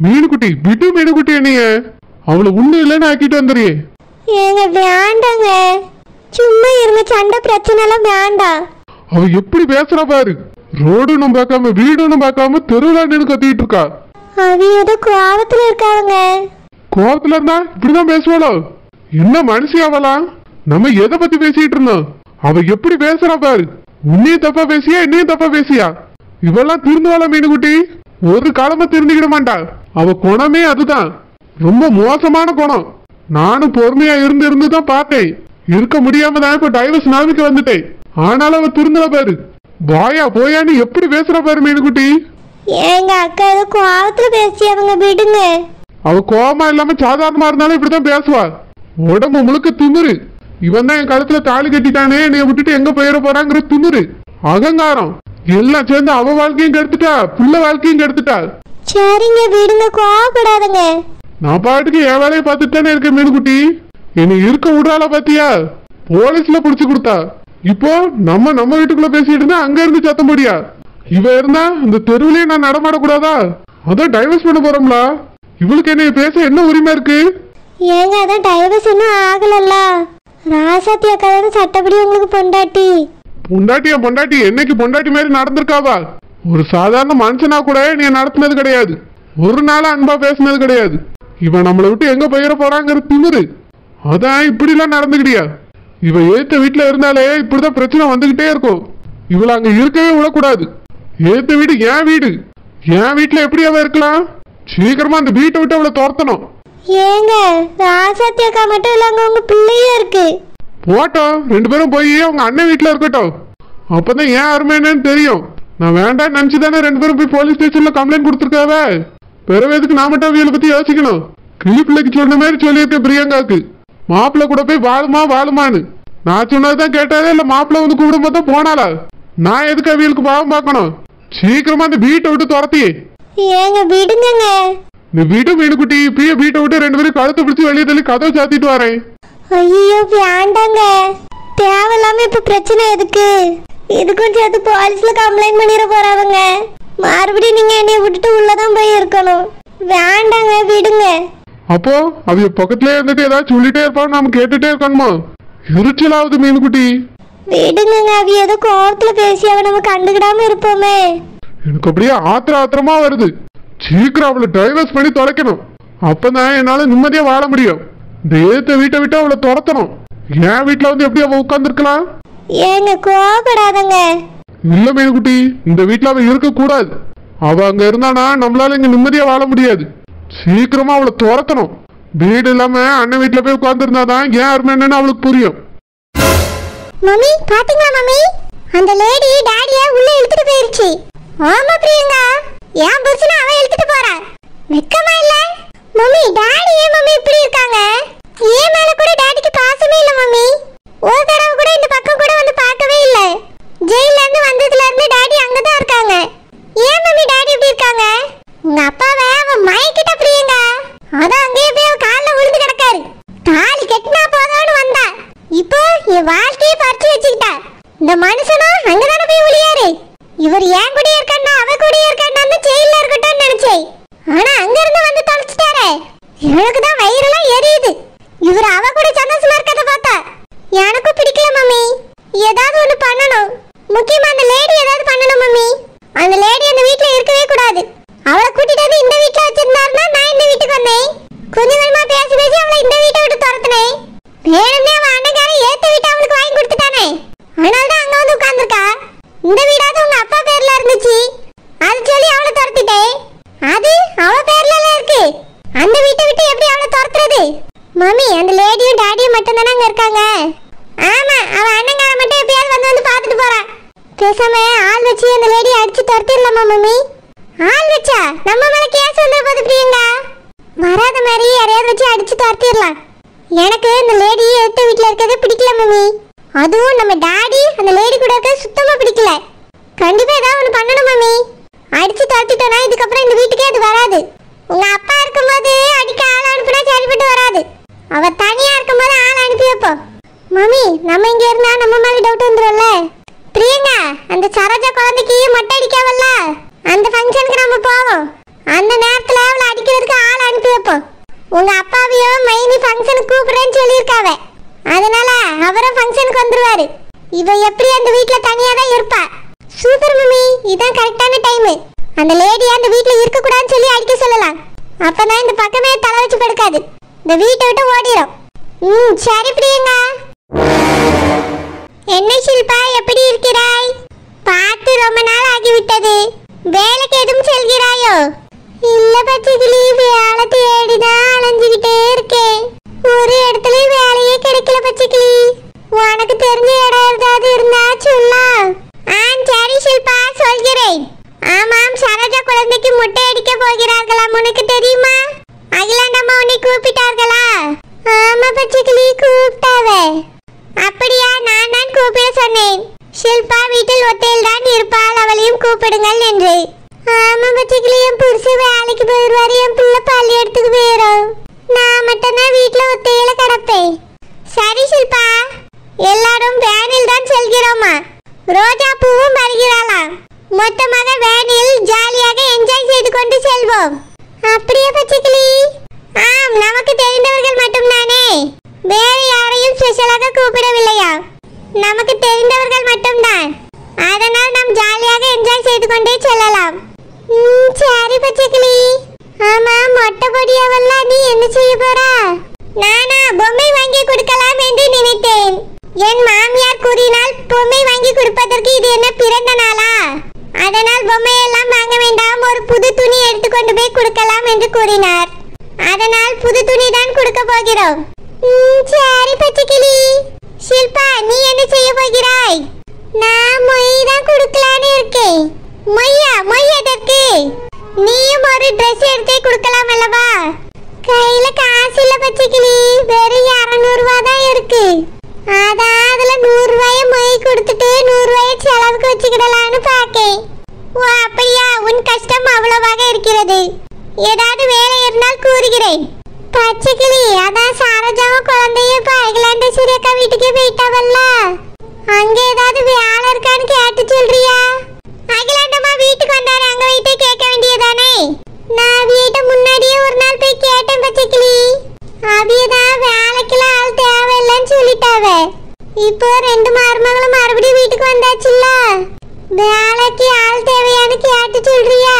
மீனுக்குட்டி விட்டு மீனுக்குட்டி என்னைய அவளை உண்ணு இல்லைன்னு ஆக்கிட்டு வந்துறியே. ஏங்க வேண்டாங்க, சும்மா இருங்க, சண்டை பிரச்சனை எல்லாம் வேண்டாம். அவ எப்படி பேசுறா பாரு, ரோடுன்னு பார்க்காம வீடுன்னு பார்க்காம தெருவில் நின்று கத்திட்டு இருக்கா. அவ ஏதோ கோவத்துல இருக்காங்க. கோவத்துல இருந்தா இப்படிதான் பேசுவாளோ? என்ன மனுஷி அவலாம்? நம்ம எதை பத்தி பேசிட்டு இருந்தோம்? அவ எப்படி பேசுறா பாரு. உன்னையும் தப்பா பேசியா என்னையும் தப்பா பேசியா? இவெல்லாம் திருந்துவாள மீனுக்குட்டி? ஒரு காலமா திருந்திக்கிட மாட்டா. அவ குணமே அதுதான், ரொம்ப மோசமான குணம். நானும் பொறுமையா இருந்துதான் பார்த்தேன். இருக்க முடியாம தான் இப்ப டைவர்ஸ் நாமிக்கு வந்துட்டேன். ஆனாலும் அவ திருந்தல பாரு. வாயா போயான்னு எப்படி பேசுற பாரு மீனுக்குட்டி. ஏங்க அக்கா ஏதோ கோவத்துல பேசி அவங்க விடுங்க. அவ கோவமா இல்லாம சாதாரணமா இருந்தாலும் இப்படிதான் பேசுவா. உடம்பு முழுக்க திமிரு. இவன் தான் என் கழுத்துல தாலி கட்டிட்டானே, என்னைய விட்டுட்டு எங்க போயிட போறாங்கிற திமிரு, அகங்காரம் எல்லாம் சேர்ந்து அவ வாழ்க்கையும் கெடுத்துட்டா, புள்ள வாழ்க்கையும் கெடுத்துட்டா. சரிங்க விடுங்க, கோவப்படாதங்க. நான் பாட்டுக்கு என் வேலையை பார்த்துட்டானே இருக்கேன் மீனுக்குட்டி. என்னை இருக்க விடுறாள பாத்தியா? போலீஸ்ல புடிச்சு கொடுத்தா. இப்போ நம்ம வீட்டுக்குள்ள பேசிட்டு இருந்தா அங்க இருந்து சத்தம் போடியா? இவ இருந்தா இந்த தெருவிலேயே நான் நடமாடக்கூடாதா? அதான் டைவர்ஸ் பண்ண போறோம்ல. இவளுக்கு என்னைய பேச என்ன உரிமை இருக்கு? ஏங்க அதான் டைவர்ஸ் இன்னும் ஆகலல்ல. ராசாத்தி அக்கா தானே சட்டப்படி உங்களுக்கு பொண்டாட்டி. பொண்டாட்டி என்னைக்கு பொண்டாட்டி மாதிரி நடந்திருக்காவா? ஒரு சாதாரண மனுஷனா கூட நீ நடத்தினது கிடையாது. ஒரு நாள் அன்பா பேசினது கிடையாது. இவன் நம்மளை விட்டு எங்க போயிட போறாங்கிற திமிரு, அதான் இப்படி எல்லாம் நடந்துக்கிட்டியா? இவ ஏத்த வீட்டுல இருந்தாலே இப்படிதான் பிரச்சனை வந்துகிட்டே இருக்கும். இவளை அங்க இருக்கவே விடக்கூடாது. ஏத்த வீடு என் வீடு. என் வீட்டுல எப்படி அவ இருக்கலாம்? சீக்கிரமா அந்த வீட்டை விட்டு அவளை துரத்தணும். ஏங்க ராசாத்தி அக்கா மட்டும் இல்லங்க, உங்க பிள்ளையும் இருக்கு. போட்டோம், ரெண்டு பேரும் போய் அவங்க அண்ணன் வீட்டுல இருக்கட்டும். அப்பதான் ஏன் அருமை என்னன்னு தெரியும். நான் வேண்டாம் நினைச்சுதானே ரெண்டு பேரும் போய் போலீஸ் ஸ்டேஷன்ல கம்ப்ளைண்ட் கொடுத்துருக்காவ. பிறவேதுக்கு நான் மட்டும் அவளை பத்தி யோசிக்கணும். கிளி பிள்ளைக்கு சொன்ன மாதிரி சொல்லியிருக்கேன் பிரியங்காக்கு. மாப்பிள்ள கூட போய் வாழுமான்னு நான் சொன்னதுதான் கேட்டாலே, இல்ல மாப்பிள்ள வந்து கூப்பிடும் போது போனாளா? நான் எதுக்கு அவளுக்கு பாவம் பார்க்கணும்? சீக்கிரமா அந்த வீட்டை விட்டு துரத்தி. ஏங்க விடுங்க. இந்த வீட்டு மீனுக்குட்டி இப்பயே வீட்டை விட்டு ரெண்டு பேரும் கழுத்தை பிடிச்சி வெளியே தள்ளி கதவை சாத்திட்டு வரேன். ஐயோ வேண்டாங்க, தேவையில்லாம இப்ப பிரச்சனை எதுக்கு? இதுக்கும் சேர்த்து போலீஸ்ல கம்ப்ளைண்ட் பண்ணிட போறாங்க. மறுபடியும் நீங்க என்னைய விட்டுட்டு உள்ளதான் போய் இருக்கணும். வேண்டாங்க விடுங்க. அப்போ அவ பக்கத்துல இருந்துட்டு ஏதாவது சொல்லிட்டே இருப்பான்னு நாம கேட்டுட்டே இருக்கணுமா? எரிச்சலாவது மீனுக்குட்டி. விடுங்க, அவ ஏதோ கோவத்துல பேசி அவ நம்ம கண்டுக்கிடாம இருப்போமே. எனக்கு அப்படியே ஆத்திரமா வருது. சீக்கிரம் அவளை டைவர்ஸ் பண்ணி தொலைக்கணும். அப்பதான் என்னால நிம்மதியா வாழ முடியும். இந்த ஏத்த வீட்டை விட்டு அவளை துரத்தணும். என் வீட்டுல வந்து எப்படி அவ உட்கார்ந்துருக்கலாம்? ஏங்க கோவப்படாதங்க. இல்ல மீனுக்குட்டி, இந்த வீட்டுல அவ இருக்க கூடாது. அவ அங்க இருந்தானா நம்மளால இங்க நிம்மதியா வாழ முடியாது. சீக்கிரமா அவளை துரத்தணும். வீடு இல்லாம அண்ணன் வீட்டுல போய் உட்கார்ந்து இருந்தாதான் ஏன் அருமை என்னன்னு அவளுக்கு புரியும். மம்மி பாத்தீங்களா மம்மி, அந்த லேடி டாடிய உள்ள இழுத்துட்டு போயிருச்சு. ஆமா பிரியங்கா, ஏன் புருஷனை அவ இழுத்துட்டு போறா? வெக்கமா இல்ல மம்மி? டாடி ஏன் மம்மி இப்படி இருக்காங்க? ஏன் மேல கூட டாடிக்கு பாசமே இல்ல மம்மி. ஒரு தடவை கூட இந்த பக்கம் கூட வந்து பார்க்கவே இல்ல. ஜெயில இருந்து வந்ததுல இருந்து டாடி அங்கதான் இருக்காங்க. ஏன் மம்மி டாடி இப்படி இருக்காங்க? உங்க அப்பாவை அவன் மயக்கிட்ட பிரியங்கா. அதான் அங்கேயே போய் கால்ல விழுந்து கிடக்காரு. தாலி கட்டினா போதான்னு வந்தா, இப்போ என் வாழ்க்கையை பறிச்சு வச்சுக்கிட்டா. இந்த மனுஷனும் அங்கதானே போய் ஒளியாரு. இவர் ஏன் கூடயே இருக்காண்டா அவ கூடயே இருக்காண்டான்னு ஜெயில இருக்கட்டும்னு நினைச்சேன். ஆனா அங்க இருந்து வந்து தொலைச்சிட்டாரே. எனக்கு தான் வயிறெல்லாம் எரியுது. இவர் அவ கூட சந்தோஷமா இருக்கத பார்த்தா எனக்கும் பிடிக்கல மம்மி. ஏதாவது ஒண்ணு பண்ணணும். முக்கியமா அந்த லேடி ஏதாவது பண்ணணும் மம்மி. அந்த லேடி அந்த வீட்ல இருக்கவே கூடாது. அவளை கூட்டிட்டு வந்து இந்த வீட்ல வச்சிருந்தாருன்னா நான் இந்த வீட்டுக்கு வந்தேன். கொஞ்சம் கொஞ்சமா பேசி பேசி அவளை இந்த வீட்டை விட்டு துரத்துனேன். வேணும்னே அவன் அண்ணங்காரன் ஏத்த வீட்டை அவளுக்கு வாங்கி கொடுத்துட்டானே. அதனாலதான் அங்க வந்து உட்கார்ந்துருக்கா. இந்த வீடாவது உங்க அப்பா பேர்ல இருந்துச்சு, அது சொல்லி அவளை துரத்திட்டேன். அது அவ பேர்ல இருக்கு. அந்த வீட்டை விட்டு எப்படி அவளை துரத்துறது? மம்மி அந்த லேடியும் டாடியும் மட்டும் தானே அங்க இருக்காங்க. ஆமா, அவ அண்ணங்காரன் மட்டும் எப்பயாவது வந்து பார்த்துட்டு போறா. பேசாம ஆள் வச்சு அந்த லேடியை அடிச்சு துரத்திடலாமா மம்மி? ஆள் வச்சா நம்ம மேல கேஸ் வந்துட போகுது பிரியங்கா. வராத மாதிரி யாரையாவது வச்சு அடிச்சு துரத்திடலாம். எனக்கு இந்த லேடி எடுத்த வீட்டுல இருக்கிறதே பிடிக்கல மம்மி. அதுவும் நம்ம டாடி அந்த லேடி கூட இருக்க சுத்தமா பிடிக்கல. கண்டிப்பா ஏதாவது ஒண்ணு பண்ணணும் மம்மி. அடிச்சு துரத்திட்டோம்னா இதுக்கப்புறம் இந்த வீட்டுக்கே அது வராது. உங்க அப்பா இருக்கும்போது அடிக்க ஆள் அனுப்புனா சரிப்பட்டு வராது. அவ தனியா இருக்கும்போது ஆள் அனுப்பி வைப்போம். மம்மி நம்ம இங்க இருந்தா நம்ம மேல டவுட் வந்துரும்ல. பிரியங்கா அந்த சரோஜா குழந்தைக்கு மொட்டை அடிக்காவல்ல, அந்த ஃபங்க்ஷனுக்கு நம்ம போவோம். அந்த நேரத்துல அவளை அடிக்கிறது உங்க அப்பாவையும் மைனி ஃபங்க்ஷனுக்கு கூப்பிடுறேன்னு சொல்லியிருக்காவ. அதனால அவரும் ஃபங்க்ஷனுக்கு வந்துருவாரு. இவ எப்படி அந்த வீட்ல தனியா தான் இருப்பா. சூப்பர் மம்மி, இதான் கரெக்டான டைம். அந்த லேடி அந்த வீட்ல இருக்க கூடாதுன்னு சொல்லி அடிக்க சொல்லலாம். அப்பதான் இந்த பக்கமே தலை வச்சு படுக்காது. இந்த வீட்டை விட்டு ஓடிடும். சரி பிரியங்கா. என்ன ஷில்பா, எப்படி இருக்கிறாய்? பார்த்து ரொம்ப நாள் ஆகிவிட்டது. வேலைக்கு எதுவும் செல்கிறாயோ? இல்ல பச்சைக்கிளி, வேலை தேடிதான் அலைஞ்சுக்கிட்டே இருக்கேன். ஒரு இடத்துல வேலையே கிடைக்கல பச்சைக்கிளி. உனக்கு தெரிஞ்ச இடம் ஏதாவது இருந்தா சொல்லலாம். சரி ஷில்பா, சொல்கிறேன். ஆமாம், சரோஜா குழந்தைக்கு முட்டை அடிக்க போகிறார்களாம், உனக்கு தெரியுமா? அகிலாண்டம்மா உன்னை கூப்பிட்டார்களா? ஆமா பச்சைக்கிளி, கூப்பிட்டாவ. அப்படியா? நான் தான் கூப்பிட சொன்னேன். ஷில்பா வீட்டில் ஒத்தையில் தான் இருப்பாள், அவளையும் கூப்பிடுங்கள் என்று. ஆமா பச்சைக்கிளி, என் புருஷன் வேலைக்கு போயிடுவாரு, என் பிள்ளை பள்ளி இடத்துக்கு போயிடும். நான் மட்டும்தான் வீட்டுல ஒத்தையில கிடப்பேன். சரி ஷில்பா, எல்லாரும் வேனில் தான் செல்கிறோமா? ரோஜா பூவும் வருகிறாளாம். மொத்தமாக வேனில் ஜாலியாக என்ஜாய் செய்து கொண்டு செல்வோம். அப்படியே பச்சைக்கிளி? ஆம், நமக்கு தெரிந்தவர்கள் மட்டும் தானே, வேற யாரையும் ஸ்பெஷலாக கூப்பிடவில்லையா? நமக்கு தெரிந்தவர்கள் மட்டும்தான். அதனால் நாம் ஜாலியாக என்ஜாய் செய்து கொண்டே செல்லலாம். சரி பச்சைக்கிளி. ஆமா, மொட்டை பொடியவெல்லாம் நீ என்ன செய்ய போறா? நானா பொம்மை வாங்கி கொடுக்கலாம் என்று நினைத்தேன். என் மாமியார் கூறினால் பொம்மை வாங்கி கொடுப்பதற்கு இது என்ன பிறந்த நாளா? அதனால் பொம்மையெல்லாம் வாங்க வேண்டாம், ஒரு புது துணி எடுத்துக்கொண்டு போய் கொடுக்கலாம் என்று கூறினார். அதனால் புது துணி தான் கொடுக்க போகிறோம். சரி பச்சைக்கிளி. ஷில்பா, நீ என்ன செய்ய போகிறாய்? நான் மொய் தான் கொடுக்கலான்னு இருக்கேன். மொய்யா? மொய் எதற்கு? நீயும் ஒரு ட்ரெஸ் எடுத்தே கொடுக்கலாம் அல்லவா? கையில காசு இல்ல பச்சைக்கிளி, வெறும் 200 ரூபாய் தான் இருக்கு. அதான் அதுல 100 ரூபாய மொய் கொடுத்துட்டு 100 ரூபாய செலவுக்கு வச்சுக்கிடலான்னு பாக்கேன். ஓ அப்படியா? உன் கஷ்டம் அவ்வளவாக இருக்கிறது. ஏதாவது வேலை இருந்தால் கூறுகிறேன். பச்சைக்கிளி, அதான் சரோஜாவும் குழந்தையும் இப்ப அகிலாண்ட சூரியக்கா வீட்டுக்கே போயிட்டாவல்ல, அங்க ஏதாவது வேலை இருக்கான்னு கேட்டு சொல்றியா? அகிலாண்டம்மா வீட்டுக்கு வந்தாரு, அங்க வைத்தே கேட்க வேண்டியதானே? நான் வீட்டை முன்னாடியே ஒரு நாள் போய் கேட்டேன் பச்சைக்கிளி. அபியதான் வேலைக்கெல்லாம் ஆள் தேவையில்லைன்னு சொல்லிட்டாவ. இப்போ 2 மருமகளும் மறுபடியும் வீட்டுக்கு வந்தாச்சுல்ல, வேலைக்கு ஆள் தேவையான்னு கேட்டு சொல்றியா?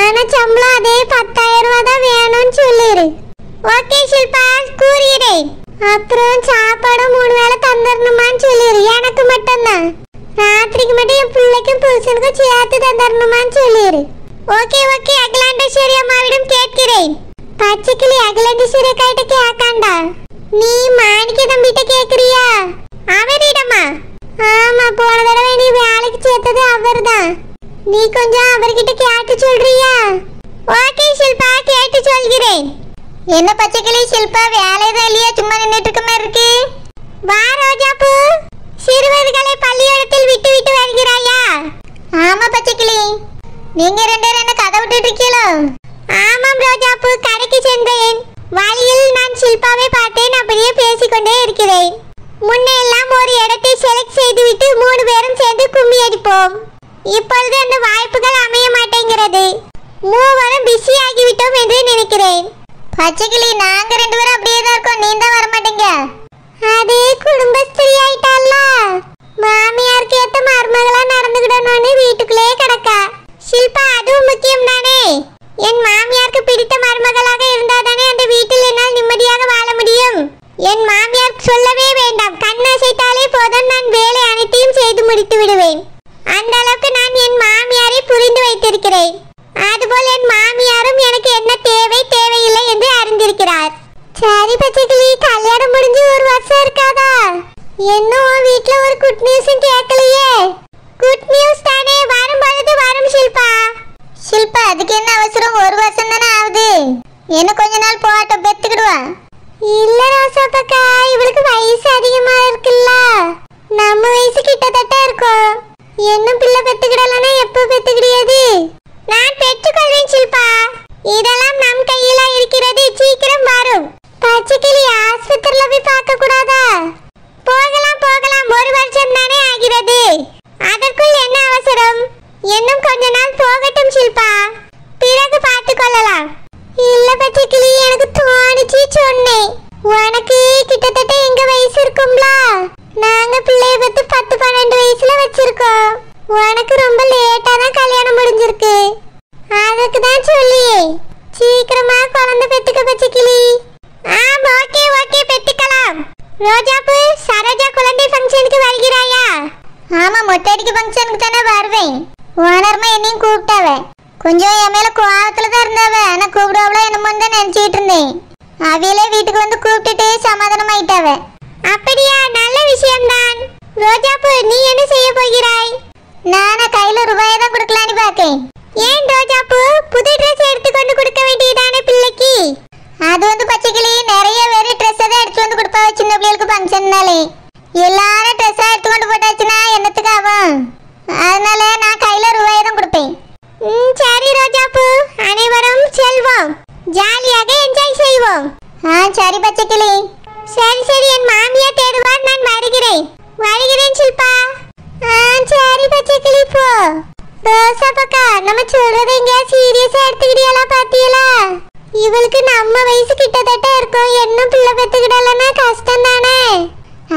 ஆனா சம்பளம் அதே 10,000 ரூபாய் தான் வேணும்னு சொல்லிரு. ஓகே ஷில்பா, கூறுகிறேன். அப்புறம் சாப்பாடு 3 வேளை தந்துடணுமான்னு சொல்லிரு. எனக்கு மட்டும்தான், ராத்திரிக்கு மட்டும் என் பிள்ளைக்கும் புருஷனுக்கும் சேர்த்து தந்துடணுமான்னு சொல்லிரு. ஓகே ஓகே, அகிலாண்டேஸ்வரி அம்மாவிடம் கேட்கிறேன். பச்சைக்கிளி, அகிலாண்டேஸ்வரி அக்காட்ட கேட்காண்டா, நீ மாணிக்க தம்பிட்ட கேக்குறியா? அவரிடமா? ஆமா, போன தடவை நீ வேலைக்கு சேர்த்தது அவர்தான். நீ கொஞ்சம் அவர்கிட்ட கேட்டு சொல்றியா? ஓகே ஷில்பா, கேட்டு சொல்கிறேன். என்ன பச்சைக்கிளி, ஷில்பா வேலைதான் இல்லையா, சும்மா நின்னுட்டு இருக்க மாதிரி இருக்கு? வா ரோஜாப்பூ, சிறுவர்களை பள்ளியோடத்தில் விட்டு விட்டு வருகிறாயா? ஆமா பச்சைக்கிளி. நீங்க 2 பேரும் என்ன கதை விட்டுட்டு இருக்கீங்களோ? ஆமாம் ரோஜாப்பூ, கடைக்கு சென்றேன். வழியில் நான் ஷில்பாவை பார்த்தேன், அப்படியே பேசிக்கொண்டே இருக்கிறேன். முன்னெல்லாம் ஒரு இடத்தை செலக்ட் செய்துவிட்டு 3 பேரும் சேர்ந்து கும்மி அடிப்போம். இப்பொழுது அந்த வாய்ப்புகள் அமைய மாட்டேங்கிறது. மூவரும் பிஸி ஆகிவிட்டோம் என்று நினைக்கிறேன். பச்சைக்கிளி, நாங்க 2 பேரும் அப்படியே தான் இருக்கோம், நீ தான் வர மாட்டேங்க. அது குடும்பஸ்திரி ஆயிட்டால, மாமியாருக்கு ஏத்த மருமகளா நடந்துக்கிடணும்னு வீட்டுக்குள்ளே கிடக்கா. ஷில்பா, அதுவும் முக்கியம் தானே. என் மாமியாருக்கு பிடித்த மருமகளாக இருந்தாதானே அந்த வீட்டில் என்னால் நிம்மதியாக வாழ முடியும். என் மாமியார் சொல்லவே வேண்டாம், கண்ணசைத்தாலே போதும், நான் வேலை அனைத்தையும் செய்து முடித்து விடுவேன். அந்த அளவுக்கு நான் என் மாமியாரை புரிந்து வைத்திருக்கிறேன். அதுபோல் என் மாமியாரும் எனக்கு என்ன தேவை தேவையில்லை என்று அறிந்திருக்கிறார். சரி பச்சைக்கிளி, கல்யாணம் முடிஞ்சு 1 வருஷம் இருக்காதா? இன்னும் வீட்டுல ஒரு குட் நியூஸும் கேட்கலையே. குட் நியூஸ் தானே, வரும் பொழுது வரும் ஷில்பா. ஷில்பா, அதுக்கு என்ன அவசரம்? 1 வருஷம் தானே ஆகுது, இன்னும் கொஞ்ச நாள் போகட்டும், பெத்துக்கிடுவா. இல்ல ரோசாப்பக்கா, இவளுக்கு வயசு அதிகமா இருக்குல்ல, நம்ம வயசு கிட்டத்தட்ட இருக்கும். இன்னும் பிள்ளை பெத்துக்கிடலன்னா எப்ப பெத்துக்கிடியது? நான் பெற்றுக்கொள்வேன் ஷில்பா, இதெல்லாம் நம் கையில இருக்கிறது, சீக்கிரம் வரும். பச்சைக்கிளி, ஆஸ்பத்திரியில போய் பார்க்க கூடாதா? போகலாம் போகலாம், 1 வருஷம் தானே ஆகிறது, அதற்குள் என்ன அவசரம்? இன்னும் கொஞ்ச நாள் போகட்டும் ஷில்பா, பிறகு பார்த்து கொள்ளலாம். இல்ல பச்சைக்கிளி, எனக்கு தோணி உனக்கு கிட்டத்தட்ட எங்க வயசு இருக்கும்ல. நாங்க பிள்ளைய பத்தி 10-12 வயசுல வச்சிருக்கோம். உனக்கு ரொம்ப லேட்டா தான் கல்யாணம் முடிஞ்சிருக்கு. அதுக்கு தான் சொல்லி சீக்கிரமா குழந்தை பெத்துக்க பச்சைக்கிளி. ஓகே ஓகே பெத்துக்கலாம். ரோஜாப்பு, சரோஜா குழந்தை ஃபங்க்ஷனுக்கு வருகிறாயா? ஆமா, மொட்டையடிக்கு ஃபங்க்ஷனுக்கு தானே வருவேன். ஓனர்மா என்னையும் கூப்பிட்டாவ. கொஞ்சம் என் மேல கோவத்துல தான் இருந்தாவ. ஆனா கூப்பிடுவாங்களோ என்னமோ தான் நினைச்சிட்டு இருந்தேன். அவையிலே வீட்டுக்கு வந்து கூப்பிட்டுட்டு சமாதானம் ஆயிட்டாவ. அப்படியா? நல்ல விஷயம்தான். ரோஜாப்பு, நீ என்ன செய்ய போகிறாய்? நானா கையில ரூபாயை தான் கொடுக்கலான்னு பாக்கேன். ஏன் ரோஜாப்பு, புது ட்ரெஸ் எடுத்துக்கொண்டு கொடுக்க வேண்டியதானே பிள்ளைக்கு? அது வந்து பச்சைக்கிளி, நிறைய பேர் ட்ரெஸ் தான் எடுத்து வந்து கொடுப்பா சின்ன பிள்ளைகளுக்கு ஃபங்க்ஷன்னாலே. எல்லாரும் ட்ரெஸ்ஸா எடுத்துக்கொண்டு போட்டாச்சுன்னா என்னத்துக்கு ஆகும்? அதனால நான் கையில ரூபாயை தான் கொடுப்பேன். சரி ரோஜாப்பு, அனைவரும் செல்வோம். ஜாலியாக என்ஜாய் செய்வோம். சரி பச்சைக்கிளி. சரி, என் மாமியா தேடுவார். நான் வருகிறேன் சில்பா. சரி பச்சைக்கிளி போ. ரோசா பக்கா, நம்ம சொல்றதை எங்கேயா சீரியஸா எடுத்துக்கிட்டியலா? பாத்தியலா? இவளுக்கு நம்ம வயசு கிட்டத்தட்ட இருக்கும். இன்னும் பிள்ளை பெத்துக்கிடலன்னா கஷ்டம் தானே.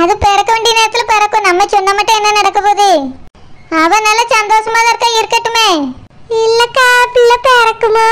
அது பிறக்க வேண்டிய நேரத்துல பிறக்கும். நம்ம சொன்ன மட்டும் என்ன நடக்க போகுது? அவ நல்ல சந்தோஷமா தான் இருக்கட்டுமே. இல்லக்கா, பிள்ளை பிறக்குமோ